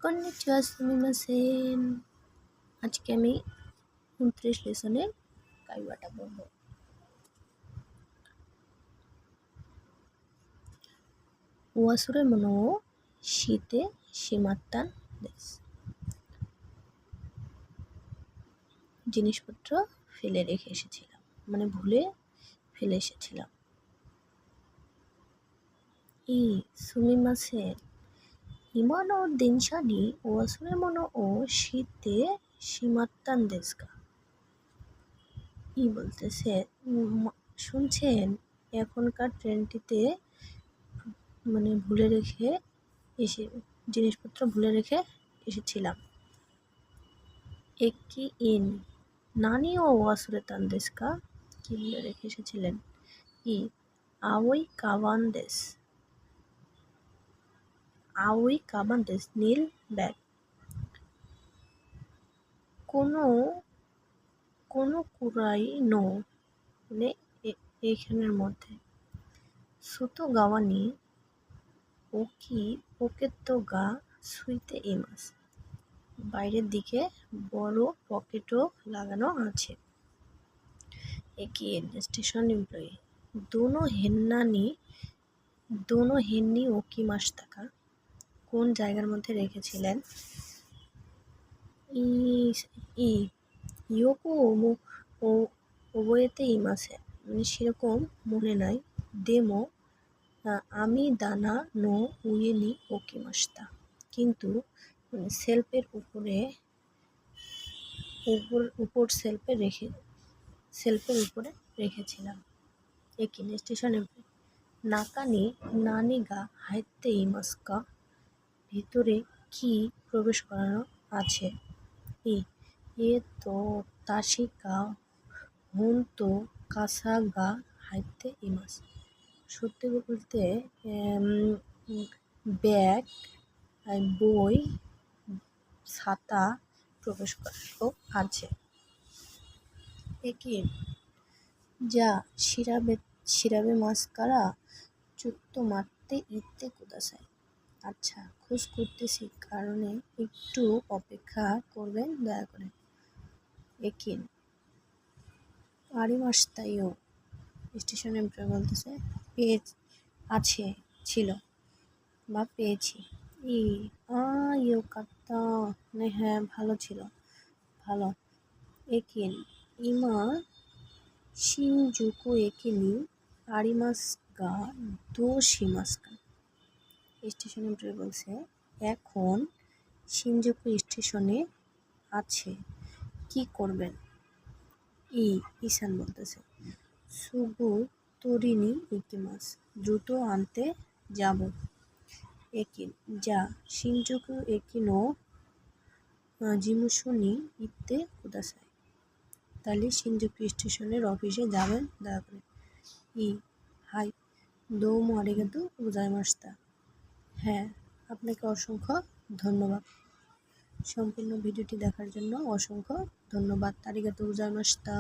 Konnichiwa সুমিমাসেন। আজকে আমি 29 লেসনের কাইওয়াটা পড়ব। ওয়াসুরে মনো শীতে সীমাত্তান দেশ। জিনিসপত্র ফেলে রেখে এসেছিলাম, মানে ভুলে ফেলে এসেছিলাম। ই সুমিমাসেন ইমানো দেনশানি ওয়াসুরে মনো ও শীতে সীমাত্তান দেশকা। ই বলতেছে, শুনছেন, এখনকার ট্রেনটিতে মানে জিনিসপত্র ভুলে রেখে এসেছিলাম। একি ইন নানি ও ওয়াসুরেতান দেশকা। কি ভুলে রেখে এসেছিলেন? ই আওই কাবান দেশ। আওই কাবান দেশ নীল ব্যাগ। কোনো কুরাই নো, মানে এইখানের মধ্যে। সুতো গাওয়ানি ওকি পকেতো গা সুইতে ইমাস। বাইরের দিকে বড় পকেটও লাগানো আছে। একি স্টেশন এমপ্লয়ি দোনো হেন্নি ওকি মাস্তাকা। কোন জায়গার মধ্যে রেখেছিলেন? ই ইয়োকো ওবোয়েতে ইমাসে, মানে সেরকম মনে নাই। দেমো আমি দানা নো উয়ে নি ওকি মাস্তা, কিন্তু সেলফের সেলফের উপরে রেখেছিলাম। একি স্টেশনে নাকানি নানি গা হাইতে ইমাস্কা। ভিতরে কি প্রবেশ করানো আছে? এ তো তাশি গা হুনতো কাসা গা হাইতে ইমাস। সত্যি বলতে ব্যাগ, বই, ছাতা প্রবেশ করানো আছে। একি যা শিরাবে মাস্কারা চুত্তো মারতে ইতে কুদাসাই। আচ্ছা, খোঁজ করতেছি, কারণে একটু অপেক্ষা করবেন দয়া করে। একিন আরিমাস্তাইও স্টেশন এমপ্লয়ি বলতেছে, ছিল বা পেয়েছি। ইয়ো কাত্তা, মানে হ্যাঁ, ভালো ছিল, ভালো। একিন ইমা শিনজুকু একিনি আরিমাস গা দো শিমাস্কা। স্টেশন এমপ্লয়ি বলছে, এখন শিনজুকু স্টেশনে আছে, কি করবেন? ইসান বলতেছে, সুগু তরিনি ইকিমাস, দ্রুত আনতে যাব। একিন যা শিনজুকু একিনো জিমুশো নি ইতে কুদাসাই। তাহলে শিনজুকু স্টেশনের অফিসে যাবেন দয়া করে। হাই দোমো আরিগাতো গোজাইমাস্তা। হ্যাঁ, আপনাকে অসংখ্য ধন্যবাদ। সম্পূর্ণ ভিডিওটি দেখার জন্য অসংখ্য ধন্যবাদ। আরিগাতো গোজাইমাস্তা।